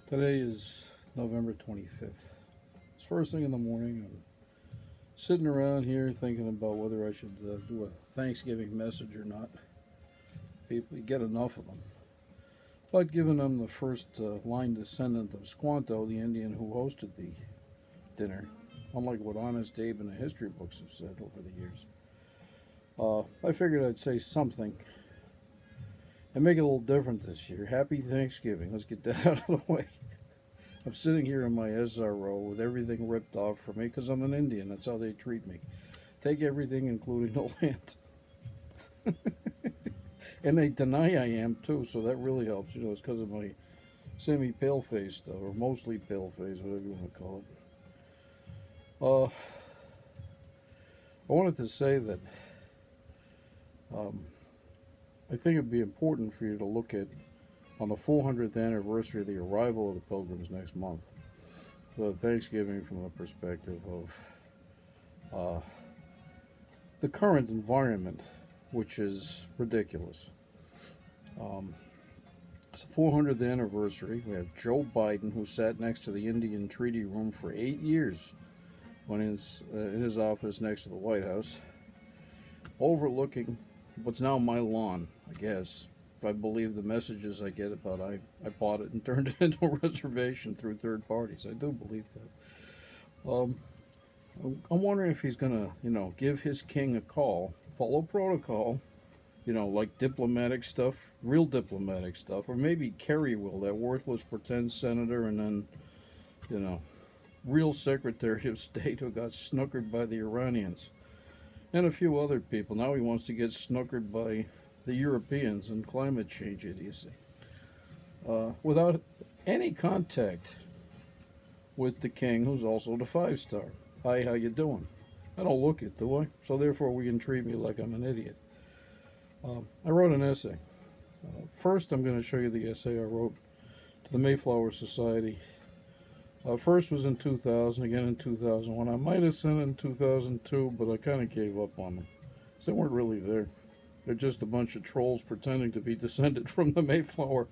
Today is November 25th. It's first thing in the morning. I'm sitting around here thinking about whether I should do a Thanksgiving message or not. People, you get enough of them. But given them the first line descendant of Squanto, the Indian who hosted the dinner, unlike what Honest Abe and the history books have said over the years, I figured I'd say something and make it a little different this year. Happy Thanksgiving. Let's get that out of the way. I'm sitting here in my SRO with everything ripped off from me because I'm an Indian. That's how they treat me. Take everything, including the land. And they deny I am, too, so that really helps. You know, it's because of my semi-pale face stuff, or mostly pale face, whatever you want to call it. I wanted to say that I think it'd be important for you to look at, on the 400th anniversary of the arrival of the Pilgrims next month, the Thanksgiving from the perspective of the current environment, which is ridiculous. It's the 400th anniversary. We have Joe Biden, who sat next to the Indian Treaty Room for 8 years when in his office next to the White House, overlooking what's now my lawn, I guess. If I believe the messages I get about I bought it and turned it into a reservation through third parties. I do believe that. I'm wondering if he's going to, give his king a call, follow protocol, like diplomatic stuff, real diplomatic stuff, or maybe Kerry will, that worthless pretend senator, and then, real Secretary of State who got snookered by the Iranians, and a few other people. Now he wants to get snookered by the Europeans and climate change idiocy, without any contact with the king, who's also the 5-star. Hi, how you doing? I don't look it, do I? So therefore we can treat me like I'm an idiot. I wrote an essay. First, I'm going to show you the essay I wrote to the Mayflower Society. First was in 2000, again in 2001. I might have sent it in 2002, but I kind of gave up on them. So they weren't really there. They're just a bunch of trolls pretending to be descended from the Mayflower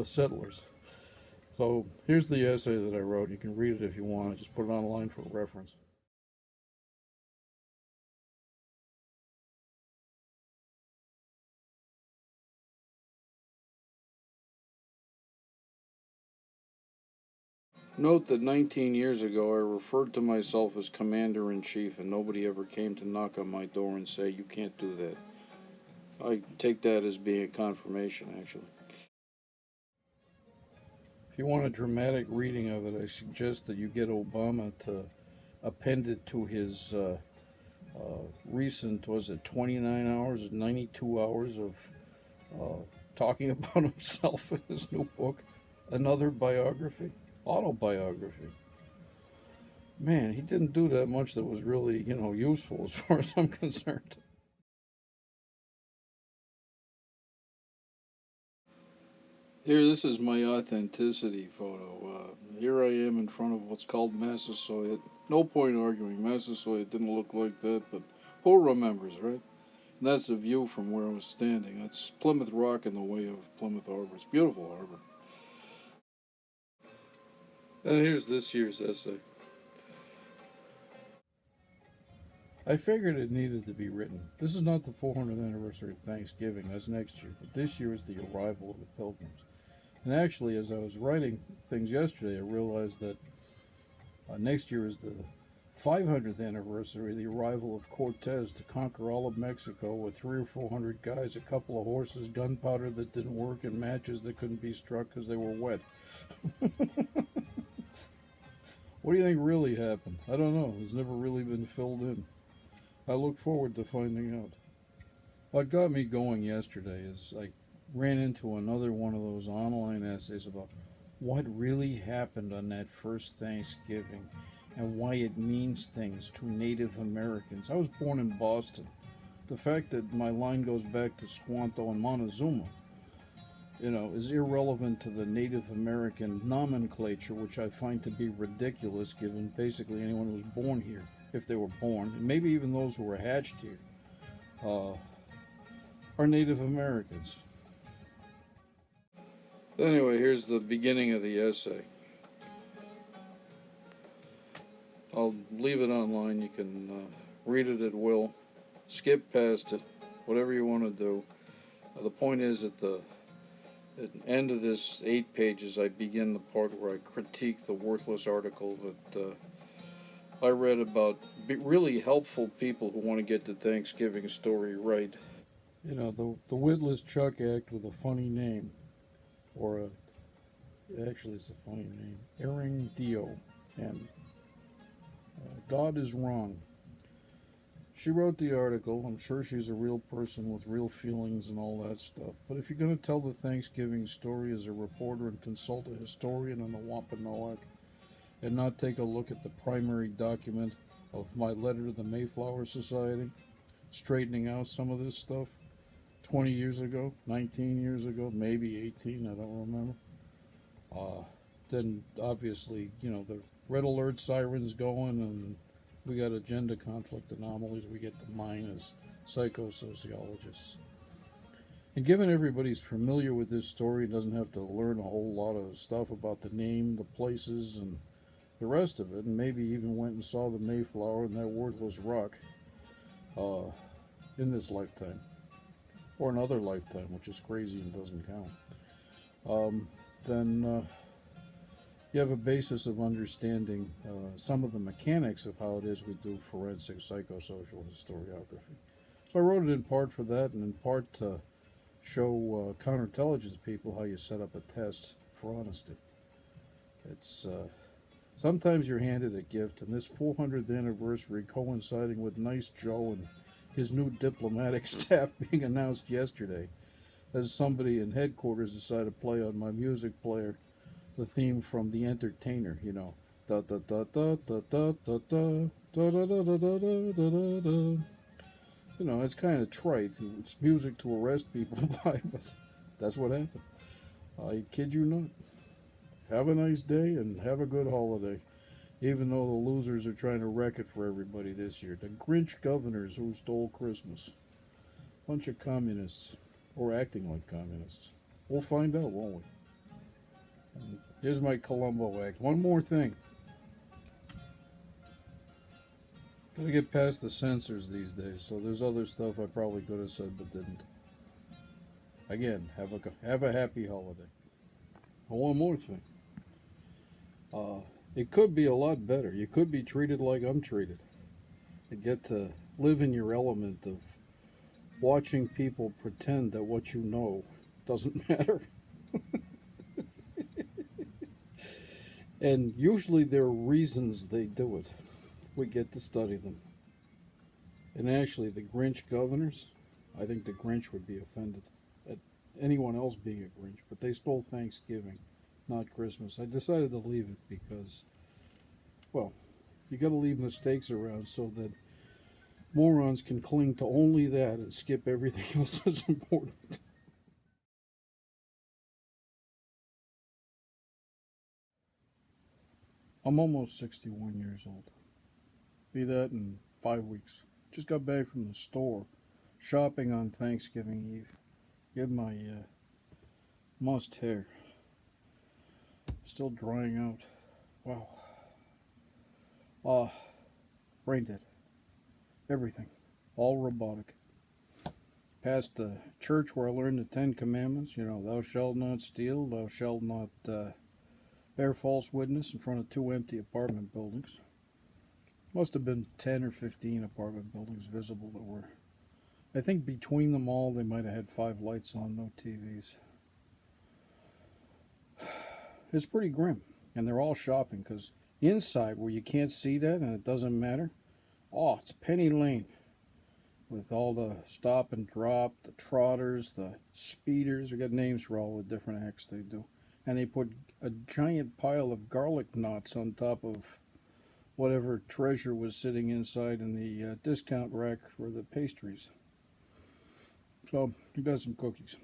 settlers. So here's the essay that I wrote. You can read it if you want. I just put it online for reference. Note that 19 years ago I referred to myself as Commander-in-Chief and nobody ever came to knock on my door and say, you can't do that. I take that as being a confirmation, actually. If you want a dramatic reading of it, I suggest that you get Obama to append it to his recent, was it 29 hours, 92 hours of talking about himself in his new book, another biography, autobiography. Man, he didn't do that much that was really, useful as far as I'm concerned. Here, this is my authenticity photo. Here I am in front of what's called Massasoit. No point arguing. Massasoit didn't look like that, but who remembers, right? And that's the view from where I was standing. That's Plymouth Rock in the way of Plymouth Harbor. It's a beautiful harbor. And here's this year's essay. I figured it needed to be written. This is not the 400th anniversary of Thanksgiving, that's next year, but this year is the arrival of the Pilgrims. And actually, as I was writing things yesterday, I realized that next year is the 500th anniversary of the arrival of Cortez to conquer all of Mexico with 300 or 400 guys, a couple of horses, gunpowder that didn't work, and matches that couldn't be struck because they were wet. What do you think really happened? I don't know. It's never really been filled in. I look forward to finding out. What got me going yesterday is I ran into another one of those online essays about what really happened on that first Thanksgiving and why it means things to Native Americans. I was born in Boston. The fact that my line goes back to Squanto and Montezuma, is irrelevant to the Native American nomenclature, which I find to be ridiculous given basically anyone who was born here, if they were born, and maybe even those who were hatched here, are Native Americans. Anyway, here's the beginning of the essay. I'll leave it online. You can read it at will, skip past it, whatever you want to do. The point is, at the end of this 8 pages, I begin the part where I critique the worthless article that I read about really helpful people who want to get the Thanksgiving story right. You know, the witless Chuck act with a funny name, or actually it's a funny name, Aaron Dio, and God is wrong. She wrote the article. I'm sure she's a real person with real feelings and all that stuff. But if you're going to tell the Thanksgiving story as a reporter and consult a historian on the Wampanoag and not take a look at the primary document of my letter to the Mayflower Society, straightening out some of this stuff 20 years ago, 19 years ago, maybe 18, I don't remember, then obviously, you know, the red alert sirens going and we got agenda conflict anomalies we get to mine as psychosociologists. And given everybody's familiar with this story, doesn't have to learn a whole lot of stuff about the name, the places, and the rest of it, and maybe even went and saw the Mayflower and that worthless rock uh, in this lifetime, or another lifetime, which is crazy and doesn't count, then you have a basis of understanding some of the mechanics of how it is we do forensic psychosocial historiography. So I wrote it in part for that, and in part to show counterintelligence people how you set up a test for honesty. It's sometimes you're handed a gift, and this 400th anniversary coinciding with Nice Joe and his new diplomatic staff being announced yesterday, as somebody in headquarters decided to play on my music player the theme from The Entertainer, you know. Da da da da da da da da da da da da da da da. You know, it's kind of trite. It's music to arrest people by, but that's what happened. I kid you not. Have a nice day and have a good holiday. Even though the losers are trying to wreck it for everybody this year. The Grinch governors who stole Christmas. Bunch of communists. Or acting like communists. We'll find out, won't we? And here's my Columbo act. One more thing. Gotta get past the censors these days, so there's other stuff I probably could have said but didn't. Again, have a happy holiday. Oh, one more thing. It could be a lot better. You could be treated like I'm treated. You get to live in your element of watching people pretend that what you know doesn't matter. And usually there are reasons they do it. We get to study them. And actually, the Grinch governors, I think the Grinch would be offended at anyone else being a Grinch, but they stole Thanksgiving, not Christmas. I decided to leave it because, well, you got to leave mistakes around so that morons can cling to only that and skip everything else that's important. I'm almost 61 years old. Be that in 5 weeks. Just got back from the store, shopping on Thanksgiving Eve. Get my mussed hair. Still drying out. Wow. Brain dead. Everything. All robotic. Past the church where I learned the 10 Commandments. You know, thou shalt not steal, thou shalt not bear false witness in front of 2 empty apartment buildings. Must have been 10 or 15 apartment buildings visible that were. I think between them all, they might have had 5 lights on, no TVs. It's pretty grim. And they're all shopping because inside where you can't see that and it doesn't matter, oh, it's Penny Lane with all the stop and drop, the trotters, the speeders. We got names for all the different acts they do. And they put a giant pile of garlic knots on top of whatever treasure was sitting inside in the discount rack for the pastries. So we got some cookies.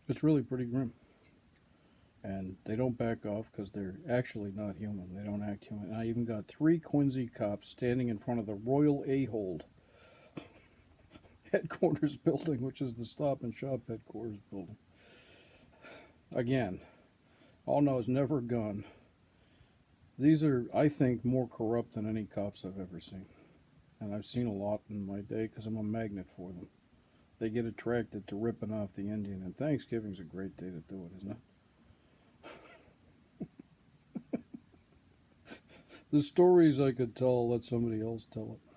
It's really pretty grim. And they don't back off because they're actually not human. They don't act human. And I even got 3 Quincy cops standing in front of the Royal A-Hold headquarters building, which is the Stop and Shop headquarters building. Again, all nose, never gun. These are, I think, more corrupt than any cops I've ever seen. And I've seen a lot in my day because I'm a magnet for them. They get attracted to ripping off the Indian, and Thanksgiving's a great day to do it, isn't it? The stories I could tell, let somebody else tell it.